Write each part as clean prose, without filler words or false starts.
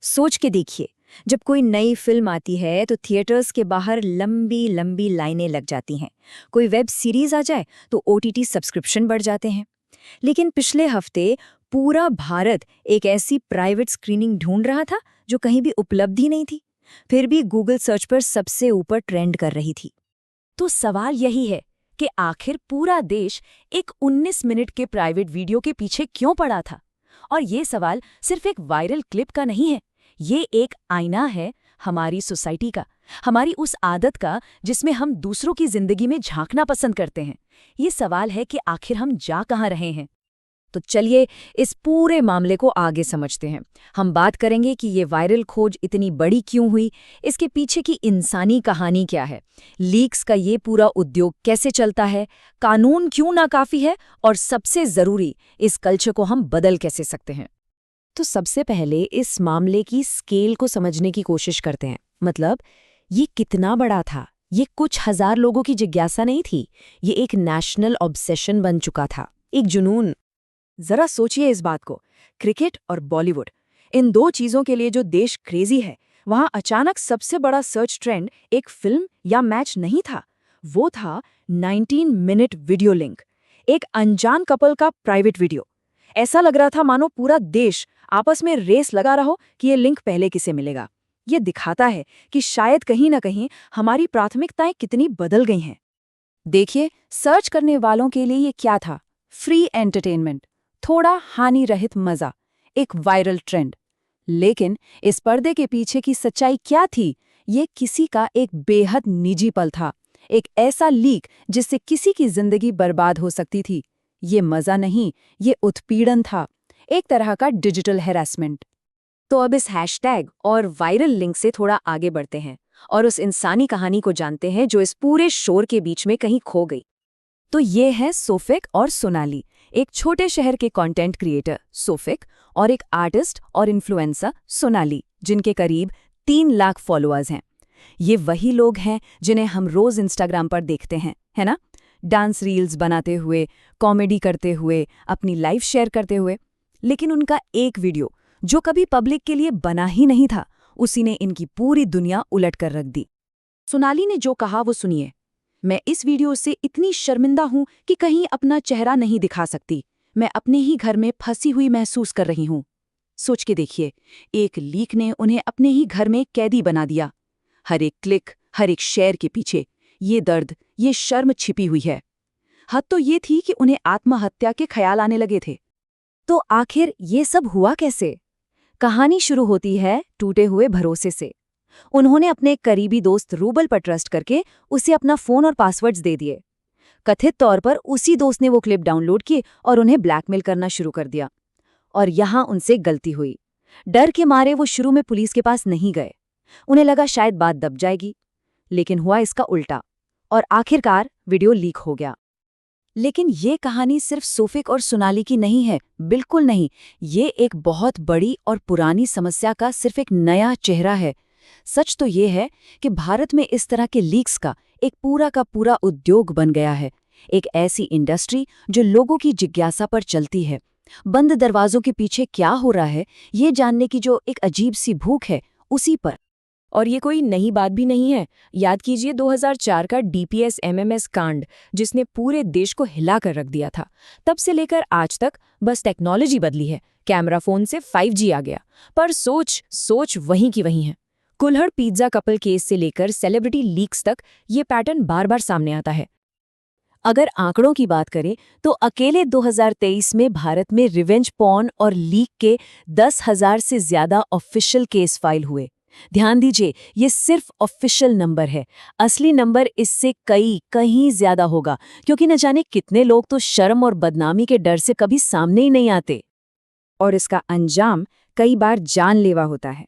सोच के देखिए, जब कोई नई फिल्म आती है तो थिएटर्स के बाहर लंबी लंबी लाइनें लग जाती हैं। कोई वेब सीरीज आ जाए तो ओटीटी सब्सक्रिप्शन बढ़ जाते हैं। लेकिन पिछले हफ्ते पूरा भारत एक ऐसी प्राइवेट स्क्रीनिंग ढूंढ रहा था जो कहीं भी उपलब्ध ही नहीं थी, फिर भी गूगल सर्च पर सबसे ऊपर ट्रेंड कर रही थी। तो सवाल यही है कि आखिर पूरा देश एक 19 मिनट के प्राइवेट वीडियो के पीछे क्यों पड़ा था। और ये सवाल सिर्फ एक वायरल क्लिप का नहीं है, ये एक आईना है हमारी सोसाइटी का, हमारी उस आदत का जिसमें हम दूसरों की जिंदगी में झांकना पसंद करते हैं। ये सवाल है कि आखिर हम जा कहाँ रहे हैं। तो चलिए इस पूरे मामले को आगे समझते हैं। हम बात करेंगे कि ये वायरल खोज इतनी बड़ी क्यों हुई, इसके पीछे की इंसानी कहानी क्या है, लीक्स का ये पूरा उद्योग कैसे चलता है, कानून क्यों नाकाफी है, और सबसे ज़रूरी, इस कल्चर को हम बदल कैसे सकते हैं। तो सबसे पहले इस मामले की स्केल को समझने की कोशिश करते हैं। मतलब ये कितना बड़ा था। ये कुछ हजार लोगों की जिज्ञासा नहीं थी, ये एक नेशनल ऑब्सेशन बन चुका था, एक जुनून। जरा सोचिए इस बात को, क्रिकेट और बॉलीवुड, इन दो चीजों के लिए जो देश क्रेजी है, वहां अचानक सबसे बड़ा सर्च ट्रेंड एक फिल्म या मैच नहीं था, वो था 19 मिनट वीडियो लिंक, एक अनजान कपल का प्राइवेट वीडियो। ऐसा लग रहा था मानो पूरा देश आपस में रेस लगा रहा हो कि ये लिंक पहले किसे मिलेगा। ये दिखाता है कि शायद कहीं ना कहीं हमारी प्राथमिकताएं कितनी बदल गई हैं। देखिए, सर्च करने वालों के लिए ये क्या था? फ्री एंटरटेनमेंट, थोड़ा हानि रहित मजा, एक वायरल ट्रेंड। लेकिन इस पर्दे के पीछे की सच्चाई क्या थी? ये किसी का एक बेहद निजी पल था, एक ऐसा लीक जिससे किसी की जिंदगी बर्बाद हो सकती थी। ये मजा नहीं, ये उत्पीड़न था, एक तरह का डिजिटल हैरेसमेंट। तो अब इस हैशटैग और वायरल लिंक से थोड़ा आगे बढ़ते हैं और उस इंसानी कहानी को जानते हैं जो इस पूरे शोर के बीच में कहीं खो गई। तो ये है सोफिक और सोनाली, एक छोटे शहर के कंटेंट क्रिएटर सोफिक और एक आर्टिस्ट और इन्फ्लुएंसर सोनाली, जिनके करीब 3 लाख फॉलोअर्स हैं। ये वही लोग हैं जिन्हें हम रोज इंस्टाग्राम पर देखते हैं, है ना? डांस रील्स बनाते हुए, कॉमेडी करते हुए, अपनी लाइफ शेयर करते हुए। लेकिन उनका एक वीडियो जो कभी पब्लिक के लिए बना ही नहीं था, उसी ने इनकी पूरी दुनिया उलट कर रख दी। सोनाली ने जो कहा वो सुनिए। मैं इस वीडियो से इतनी शर्मिंदा हूं कि कहीं अपना चेहरा नहीं दिखा सकती। मैं अपने ही घर में फंसी हुई महसूस कर रही हूं। सोच के देखिए, एक लीक ने उन्हें अपने ही घर में कैदी बना दिया। हर एक क्लिक, हर एक शेयर के पीछे ये दर्द, ये शर्म छिपी हुई है। हद तो ये थी कि उन्हें आत्महत्या के ख्याल आने लगे थे। तो आखिर ये सब हुआ कैसे? कहानी शुरू होती है टूटे हुए भरोसे से। उन्होंने अपने करीबी दोस्त रूबल पर ट्रस्ट करके उसे अपना फोन और पासवर्ड्स दे दिए। कथित तौर पर उसी दोस्त ने वो क्लिप डाउनलोड की और उन्हें ब्लैकमेल करना शुरू कर दिया। और यहाँ उनसे गलती हुई। डर के मारे वो शुरू में पुलिस के पास नहीं गए। उन्हें लगा शायद बात दब जाएगी, लेकिन हुआ इसका उल्टा और आखिरकार वीडियो लीक हो गया। लेकिन ये कहानी सिर्फ सोफिक और सोनाली की नहीं है, बिल्कुल नहीं। ये एक बहुत बड़ी और पुरानी समस्या का सिर्फ एक नया चेहरा है। सच तो ये है कि भारत में इस तरह के लीक्स का एक पूरा का पूरा उद्योग बन गया है, एक ऐसी इंडस्ट्री जो लोगों की जिज्ञासा पर चलती है। बंद दरवाजों के पीछे क्या हो रहा है, ये जानने की जो एक अजीब सी भूख है, उसी पर। और ये कोई नई बात भी नहीं है। याद कीजिए 2004 का डीपीएस एमएमएस कांड, जिसने पूरे देश को हिला कर रख दिया था। तब से लेकर आज तक बस टेक्नोलॉजी बदली है, कैमरा फोन से 5G आ गया, पर सोच वहीं की वहीं है। कुल्हड़ पिज्जा कपल केस से लेकर सेलिब्रिटी लीक्स तक ये पैटर्न बार बार सामने आता है। अगर आंकड़ों की बात करें तो अकेले 2023 में भारत में रिवेंज पॉर्न और लीक के 10,000 से ज्यादा ऑफिशियल केस फाइल हुए। ध्यान दीजिए, ये सिर्फ ऑफिशियल नंबर है, असली नंबर इससे कहीं ज्यादा होगा, क्योंकि न जाने कितने लोग तो शर्म और बदनामी के डर से कभी सामने ही नहीं आते। और इसका अंजाम कई बार जानलेवा होता है।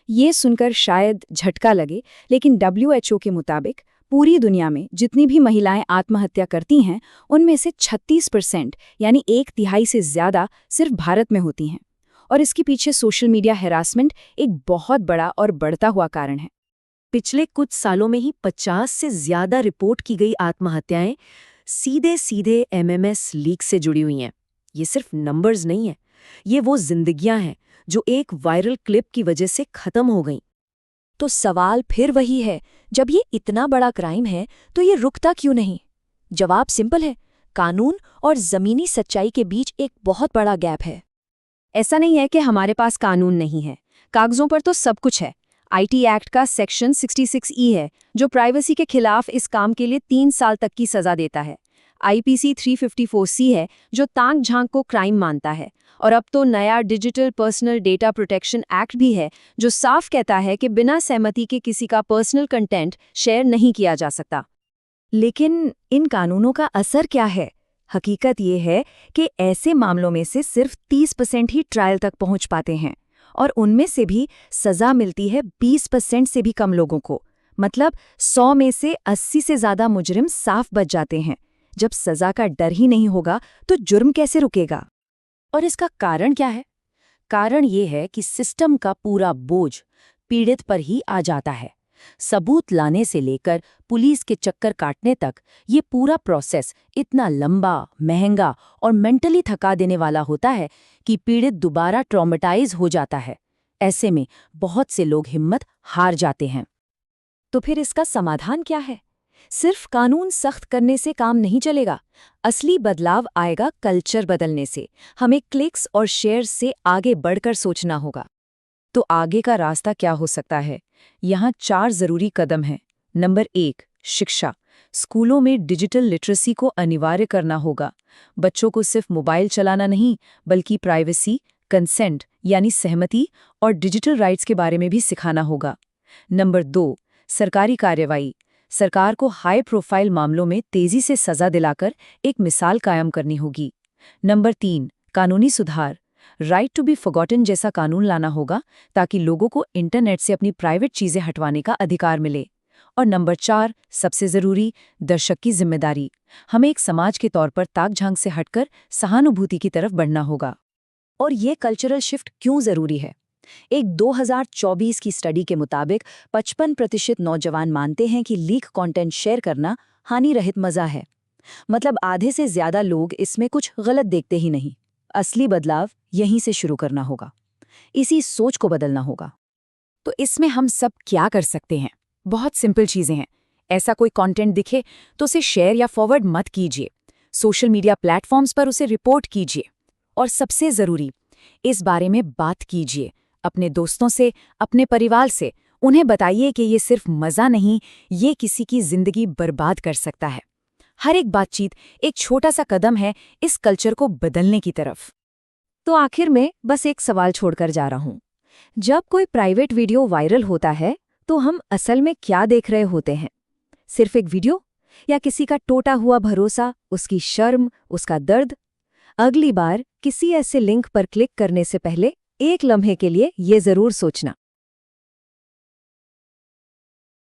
ये सुनकर शायद झटका लगे, लेकिन WHO के मुताबिक पूरी दुनिया में जितनी भी महिलाएं आत्महत्या करती हैं, उनमें से 36% यानी 1/3 से ज्यादा सिर्फ भारत में होती हैं। और इसके पीछे सोशल मीडिया हैरासमेंट एक बहुत बड़ा और बढ़ता हुआ कारण है। पिछले कुछ सालों में ही 50 से ज्यादा रिपोर्ट की गई आत्महत्याएं सीधे एमएमएस लीक से जुड़ी हुई हैं। ये सिर्फ नंबर्स नहीं है, ये वो जिंदगियां हैं जो एक वायरल क्लिप की वजह से खत्म हो गईं। तो सवाल फिर वही है, जब ये इतना बड़ा क्राइम है तो ये रुकता क्यों नहीं? जवाब सिंपल है, कानून और जमीनी सच्चाई के बीच एक बहुत बड़ा गैप है। ऐसा नहीं है कि हमारे पास कानून नहीं है, कागजों पर तो सब कुछ है। आईटी एक्ट का सेक्शन 66E है जो प्राइवेसी के खिलाफ इस काम के लिए 3 साल तक की सजा देता है। आईपीसी 354C है जो ताक झांक को क्राइम मानता है। और अब तो नया digital personal data protection act भी है जो साफ कहता है कि बिना सहमति के किसी का पर्सनल कंटेंट शेयर नहीं किया जा सकता। लेकिन इन कानूनों का असर क्या है? हकीकत ये है कि ऐसे मामलों में से सिर्फ 30% ही ट्रायल तक पहुंच पाते हैं और उनमें से भी सजा मिलती है 20% से भी कम लोगों को। मतलब 100 में से 80 से ज़्यादा मुजरिम साफ बच जाते हैं। जब सजा का डर ही नहीं होगा तो जुर्म कैसे रुकेगा? और इसका कारण क्या है? कारण ये है कि सिस्टम का पूरा बोझ पीड़ित पर ही आ जाता है। सबूत लाने से लेकर पुलिस के चक्कर काटने तक ये पूरा प्रोसेस इतना लंबा, महंगा और मेंटली थका देने वाला होता है कि पीड़ित दोबारा ट्रॉमेटाइज हो जाता है। ऐसे में बहुत से लोग हिम्मत हार जाते हैं। तो फिर इसका समाधान क्या है? सिर्फ कानून सख्त करने से काम नहीं चलेगा। असली बदलाव आएगा कल्चर बदलने से। हमें क्लिक्स और शेयर से आगे बढ़कर सोचना होगा। तो आगे का रास्ता क्या हो सकता है? यहाँ 4 ज़रूरी कदम हैं। नंबर 1, शिक्षा। स्कूलों में डिजिटल लिटरेसी को अनिवार्य करना होगा। बच्चों को सिर्फ मोबाइल चलाना नहीं, बल्कि प्राइवेसी, कंसेंट यानी सहमति और डिजिटल राइट्स के बारे में भी सिखाना होगा। नंबर 2, सरकारी कार्रवाई। सरकार को हाई प्रोफाइल मामलों में तेजी से सजा दिलाकर एक मिसाल कायम करनी होगी। नंबर 3, कानूनी सुधार। राइट टू बी फॉरगॉटन जैसा कानून लाना होगा ताकि लोगों को इंटरनेट से अपनी प्राइवेट चीजें हटवाने का अधिकार मिले। और नंबर 4, सबसे जरूरी, दर्शक की जिम्मेदारी। हमें एक समाज के तौर पर ताक झांक से हटकर सहानुभूति की तरफ बढ़ना होगा। और ये कल्चरल शिफ्ट क्यों जरूरी है? एक 2024 की स्टडी के मुताबिक 55% नौजवान मानते हैं कि लीक कंटेंट शेयर करना हानिरहित मजा है। मतलब आधे से ज्यादा लोग इसमें कुछ गलत देखते ही नहीं। असली बदलाव यहीं से शुरू करना होगा। इसी सोच को बदलना होगा। तो इसमें हम सब क्या कर सकते हैं? बहुत सिंपल चीजें हैं। ऐसा कोई कंटेंट दिखे तो उसे शेयर या फॉरवर्ड मत कीजिए। सोशल मीडिया प्लेटफॉर्म्स पर उसे रिपोर्ट कीजिए। और सबसे जरूरी, इस बारे में बात कीजिए अपने दोस्तों से, अपने परिवार से। उन्हें बताइए कि ये सिर्फ मजा नहीं, ये किसी की जिंदगी बर्बाद कर सकता है। हर एक बातचीत एक छोटा सा कदम है इस कल्चर को बदलने की तरफ। तो आखिर में बस एक सवाल छोड़कर जा रहा हूं। जब कोई प्राइवेट वीडियो वायरल होता है तो हम असल में क्या देख रहे होते हैं? सिर्फ एक वीडियो या किसी का टूटा हुआ भरोसा, उसकी शर्म, उसका दर्द? अगली बार किसी ऐसे लिंक पर क्लिक करने से पहले एक लम्हे के लिए ये जरूर सोचना,